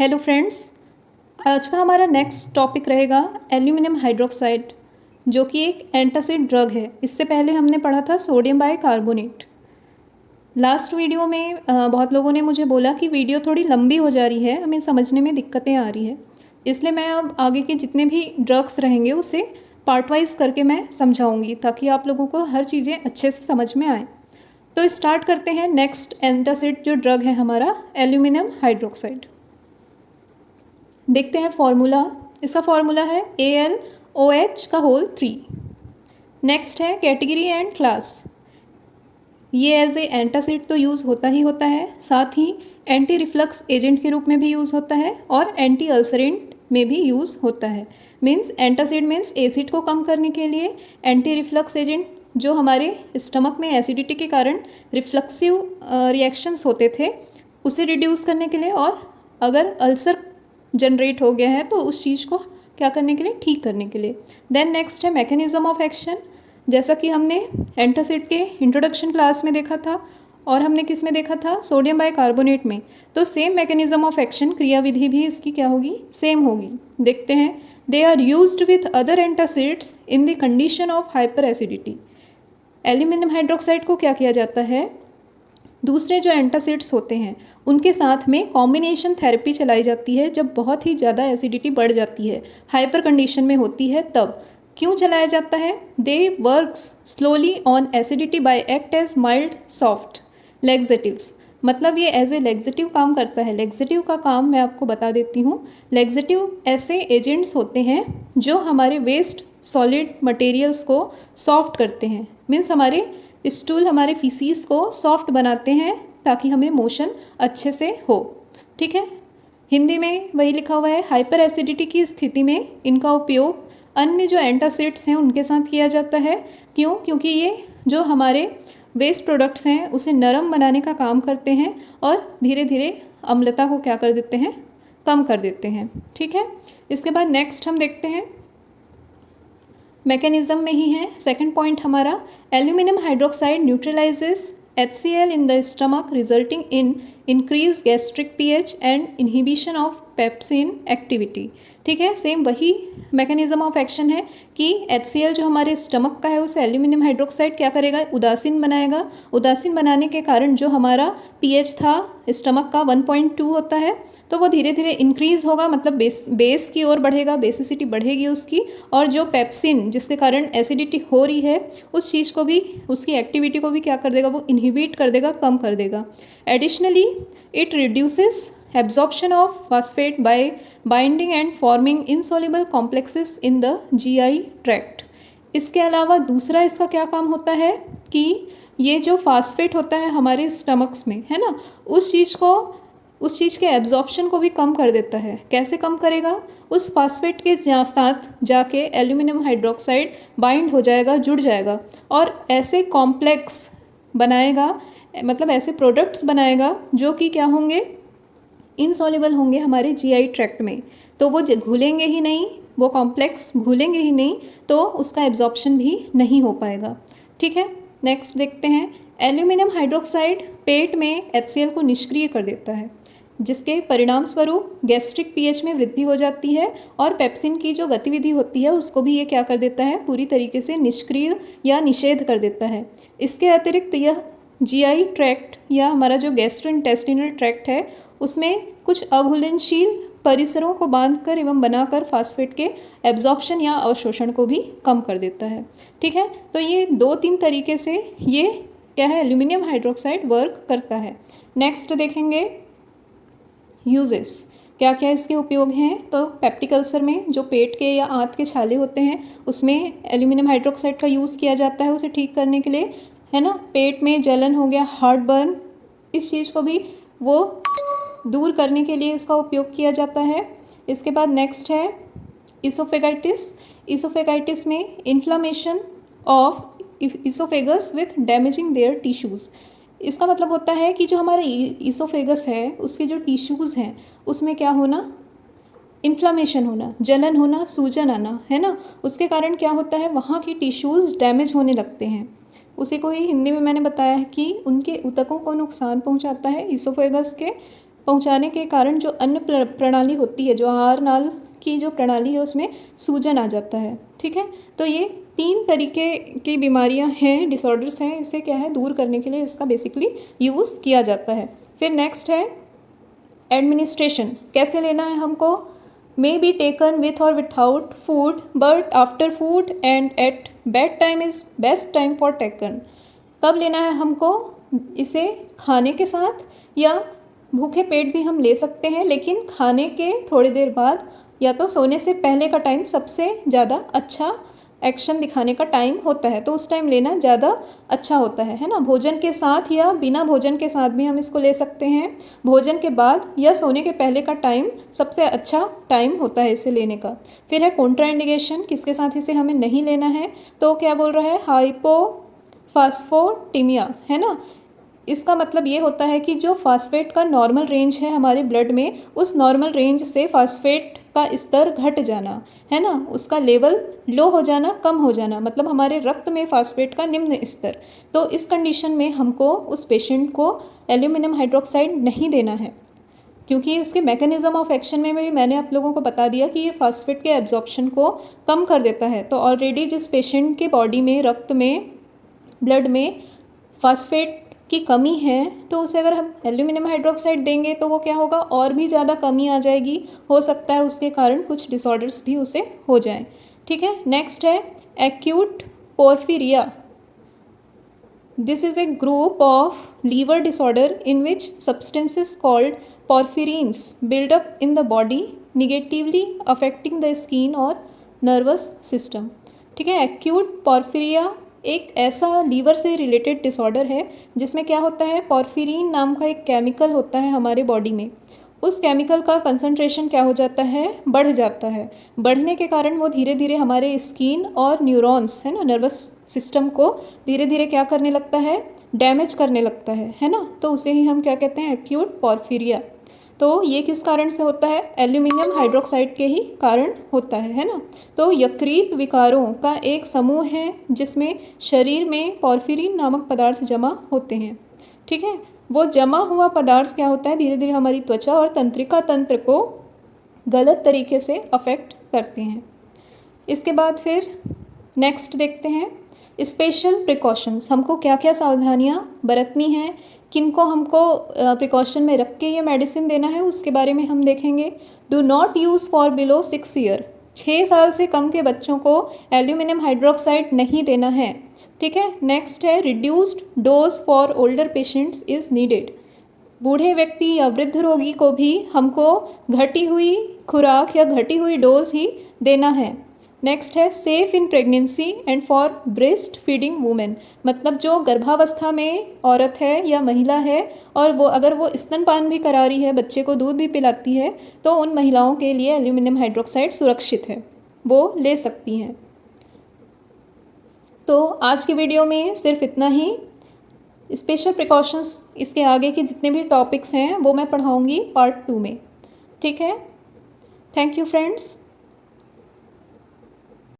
Hello friends, आज का हमारा नेक्स्ट टॉपिक रहेगा एल्यूमिनियम हाइड्रोक्साइड, जो कि एक एंटासिड ड्रग है। इससे पहले हमने पढ़ा था सोडियम बाइकार्बोनेट। लास्ट वीडियो में बहुत लोगों ने मुझे बोला कि वीडियो थोड़ी लंबी हो जा रही है, हमें समझने में दिक्कतें आ रही है, इसलिए मैं अब आगे के जितने भी ड्रग्स रहेंगे उसे पार्ट वाइज करके मैं समझाऊंगी, ताकि आप लोगों को हर चीज़ें अच्छे से समझ में आए। तो स्टार्ट करते हैं। नेक्स्ट एंटासिड जो ड्रग है हमारा एल्यूमिनियम हाइड्रोक्साइड। देखते हैं फॉर्मूला। इसका फॉर्मूला है AlOH का होल 3। नेक्स्ट है कैटेगरी एंड क्लास। ये एज ए एंटासिड तो यूज़ होता ही होता है, साथ ही एंटी रिफ्लक्स एजेंट के रूप में भी यूज़ होता है और एंटी अल्सरेंट में भी यूज़ होता है। मीन्स एंटासिड मीन्स एसिड को कम करने के लिए, एंटी रिफ्लक्स एजेंट जो हमारे स्टमक में एसिडिटी के कारण रिफ्लक्सिव रिएक्शंस होते थे उसे रिड्यूस करने के लिए, और अगर अल्सर जनरेट हो गया है तो उस चीज़ को क्या करने के लिए, ठीक करने के लिए। देन नेक्स्ट है मैकेनिज्म ऑफ एक्शन। जैसा कि हमने एंटासिड के इंट्रोडक्शन क्लास में देखा था और हमने किस में देखा था, सोडियम बाइकार्बोनेट में। तो सेम मैकेनिज्म ऑफ एक्शन, क्रियाविधि भी इसकी क्या होगी, सेम होगी। देखते हैं। They are used with other antacids in the condition of hyper acidity. Aluminium hydroxide को क्या किया जाता है, दूसरे जो एंटासिड्स होते हैं उनके साथ में कॉम्बिनेशन थेरेपी चलाई जाती है जब बहुत ही ज़्यादा एसिडिटी बढ़ जाती है, हाइपर कंडीशन में होती है। तब क्यों चलाया जाता है, they works slowly on acidity by act as mild soft laxatives. मतलब ये एज ए लेग्जेटिव काम करता है। लेग्जेटिव का काम मैं आपको बता देती हूँ। लेग्जेटिव ऐसे एजेंट्स होते हैं जो हमारे वेस्ट सॉलिड मटेरियल्स को सॉफ्ट करते हैं। मीन्स हमारे स्टूल, हमारे फीसीस को सॉफ्ट बनाते हैं ताकि हमें मोशन अच्छे से हो। ठीक है, हिंदी में वही लिखा हुआ है। हाइपर एसिडिटी की स्थिति में इनका उपयोग अन्य जो एंटासिड्स हैं उनके साथ किया जाता है। क्यों, क्योंकि ये जो हमारे वेस्ट प्रोडक्ट्स हैं उसे नरम बनाने का काम करते हैं और धीरे धीरे अम्लता को क्या कर देते हैं, कम कर देते हैं। ठीक है, इसके बाद नेक्स्ट हम देखते हैं मैकेनिज्म में ही है सेकंड पॉइंट हमारा। Aluminium hydroxide neutralises HCl in the stomach resulting in increased gastric pH and inhibition of pepsin activity। ठीक है, सेम वही मैकेनिज्म ऑफ एक्शन है कि HCl जो हमारे स्टमक का है उसे एल्यूमिनियम हाइड्रोक्साइड क्या करेगा, उदासीन बनाएगा। उदासीन बनाने के कारण जो हमारा pH था स्टमक का 1.2 होता है, तो वो धीरे धीरे इंक्रीज़ होगा, मतलब बेस की ओर बढ़ेगा, बेसिसिटी बढ़ेगी उसकी। और जो पेप्सिन जिसके कारण एसिडिटी हो रही है उस चीज़ को भी, उसकी एक्टिविटी को भी क्या कर देगा, वो इनहिबिट कर देगा, कम कर देगा। Additionally it reduces absorption of phosphate bye binding and forming insoluble complexes in the GI tract. इसके अलावा दूसरा इसका क्या काम होता है कि ये जो फास्फेट होता है हमारे स्टमक्स में, है ना, उस चीज़ के एब्जॉर्प्शन को भी कम कर देता है। कैसे कम करेगा, उस फास्फेट के साथ जाके एल्यूमिनियम हाइड्रोक्साइड बाइंड हो जाएगा, जुड़ जाएगा और ऐसे कॉम्प्लेक्स बनाएगा, मतलब ऐसे प्रोडक्ट्स बनाएगा जो कि क्या होंगे, इनसॉल्युबल होंगे हमारे GI ट्रैक्ट में। तो वो घुलेंगे ही नहीं, वो कॉम्प्लेक्स घुलेंगे ही नहीं, तो उसका एब्जॉर्प्शन भी नहीं हो पाएगा। ठीक है, नेक्स्ट देखते हैं। एल्यूमिनियम हाइड्रोक्साइड पेट में HCl को निष्क्रिय कर देता है, जिसके परिणाम स्वरूप गैस्ट्रिक pH में वृद्धि हो जाती है और पेप्सिन की जो गतिविधि होती है उसको भी ये क्या कर देता है, पूरी तरीके से निष्क्रिय या निषेध कर देता है। इसके अतिरिक्त यह GI ट्रैक्ट या हमारा जो गैस्ट्रोइंटेस्टिनल ट्रैक्ट है उसमें कुछ अघुलनशील परिसरों को बांधकर एवं बनाकर फास्फेट के एब्जॉर्प्शन या अवशोषण को भी कम कर देता है। ठीक है, तो ये 2-3 तरीके से ये क्या है, एल्यूमिनियम हाइड्रोक्साइड वर्क करता है। नेक्स्ट देखेंगे यूजेस, क्या क्या इसके उपयोग हैं। तो पेप्टिक अल्सर में जो पेट के या आंत के छाले होते हैं उसमें एल्यूमिनियम हाइड्रोक्साइड का यूज़ किया जाता है उसे ठीक करने के लिए, है ना। पेट में जलन हो गया, हार्ट बर्न, इस चीज़ को भी वो दूर करने के लिए इसका उपयोग किया जाता है। इसके बाद नेक्स्ट है इसोफेगाइटिस। इसोफेगाइटिस में inflammation of oesophagus with damaging their tissues. इसका मतलब होता है कि जो हमारा इसोफेगस है उसके जो टिश्यूज़ हैं उसमें क्या होना, इन्फ्लामेशन होना, जलन होना, सूजन आना, है ना। उसके कारण क्या होता है, वहाँ की टिश्यूज़ डैमेज होने लगते हैं। उसी को ही हिंदी में मैंने बताया है कि उनके ऊतकों को नुकसान पहुँचाता है इसोफेगस के, पहुंचाने के कारण जो अन्न प्रणाली होती है, जो आहार नाल की जो प्रणाली है, उसमें सूजन आ जाता है। ठीक है, तो ये 3 तरीके की बीमारियां हैं, डिसऑर्डर्स हैं, इसे क्या है दूर करने के लिए इसका बेसिकली यूज़ किया जाता है। फिर नेक्स्ट है एडमिनिस्ट्रेशन, कैसे लेना है हमको। मे बी टेकन विथ और without food, but after food and at bed time is best time for taken. कब लेना है हमको, इसे खाने के साथ या भूखे पेट भी हम ले सकते हैं, लेकिन खाने के थोड़ी देर बाद या तो सोने से पहले का टाइम सबसे ज़्यादा अच्छा एक्शन दिखाने का टाइम होता है, तो उस टाइम लेना ज़्यादा अच्छा होता है ना। भोजन के साथ या बिना भोजन के साथ भी हम इसको ले सकते हैं। भोजन के बाद या सोने के पहले का टाइम सबसे अच्छा टाइम होता है इसे लेने का। फिर है कॉन्ट्राइंडिकेशन, किसके साथ इसे हमें नहीं लेना है, तो क्या बोल रहा है, हाइपोफास्फोटीमिया, है ना। इसका मतलब ये होता है कि जो फास्फेट का नॉर्मल रेंज है हमारे ब्लड में, उस नॉर्मल रेंज से फास्फेट का स्तर घट जाना, है ना, उसका लेवल लो हो जाना, कम हो जाना, मतलब हमारे रक्त में फास्फेट का निम्न स्तर। तो इस कंडीशन में हमको उस पेशेंट को एल्यूमिनियम हाइड्रोक्साइड नहीं देना है, क्योंकि इसके मैकेनिज्म ऑफ एक्शन में भी मैंने आप लोगों को बता दिया कि ये फास्फेट के एब्जॉर्प्शन को कम कर देता है। तो ऑलरेडी जिस पेशेंट के बॉडी में, रक्त में, ब्लड में फास्फेट की कमी है, तो उसे अगर हम एल्यूमिनियम हाइड्रोक्साइड देंगे तो वो क्या होगा, और भी ज़्यादा कमी आ जाएगी, हो सकता है उसके कारण कुछ डिसऑर्डर्स भी उसे हो जाएं। ठीक है, नेक्स्ट है acute porphyria. This is a group of liver disorder in which substances called porphyrins build up in the body, negatively affecting the skin और नर्वस सिस्टम। ठीक है, एक्यूट पोर्फिरिया एक ऐसा लीवर से रिलेटेड डिसऑर्डर है जिसमें क्या होता है, पोर्फिरिन नाम का एक केमिकल होता है हमारे बॉडी में, उस केमिकल का कंसंट्रेशन क्या हो जाता है, बढ़ जाता है। बढ़ने के कारण वो धीरे धीरे हमारे स्किन और न्यूरॉन्स, है ना, नर्वस सिस्टम को धीरे धीरे क्या करने लगता है, डैमेज करने लगता है ना। तो उसे ही हम क्या कहते हैं, एक्यूट पोर्फिरिया। तो ये किस कारण से होता है, एल्यूमिनियम हाइड्रोक्साइड के ही कारण होता है ना। तो यकृत विकारों का एक समूह है जिसमें शरीर में पोर्फिरिन नामक पदार्थ जमा होते हैं। ठीक है, वो जमा हुआ पदार्थ क्या होता है, धीरे धीरे हमारी त्वचा और तंत्रिका तंत्र को गलत तरीके से अफेक्ट करते हैं। इसके बाद फिर नेक्स्ट देखते हैं स्पेशल प्रिकॉशंस, हमको क्या क्या सावधानियां बरतनी हैं, किनको हमको प्रिकॉशन में रख के ये मेडिसिन देना है, उसके बारे में हम देखेंगे। Do not use for below 6 year, 6 साल से कम के बच्चों को एल्यूमिनियम हाइड्रोक्साइड नहीं देना है। ठीक है, नेक्स्ट है reduced dose for older patients is needed. बूढ़े व्यक्ति या वृद्ध रोगी को भी हमको घटी हुई खुराक या घटी हुई डोज ही देना है। नेक्स्ट है safe in pregnancy and for breast feeding women, मतलब जो गर्भावस्था में औरत है या महिला है और वो अगर वो स्तनपान भी करा रही है, बच्चे को दूध भी पिलाती है, तो उन महिलाओं के लिए एल्यूमिनियम हाइड्रोक्साइड सुरक्षित है, वो ले सकती हैं। तो आज की वीडियो में सिर्फ इतना ही। स्पेशल प्रिकॉशंस, इसके आगे के जितने भी टॉपिक्स हैं वो मैं पढ़ाऊँगी पार्ट 2 में। ठीक है, थैंक यू फ्रेंड्स।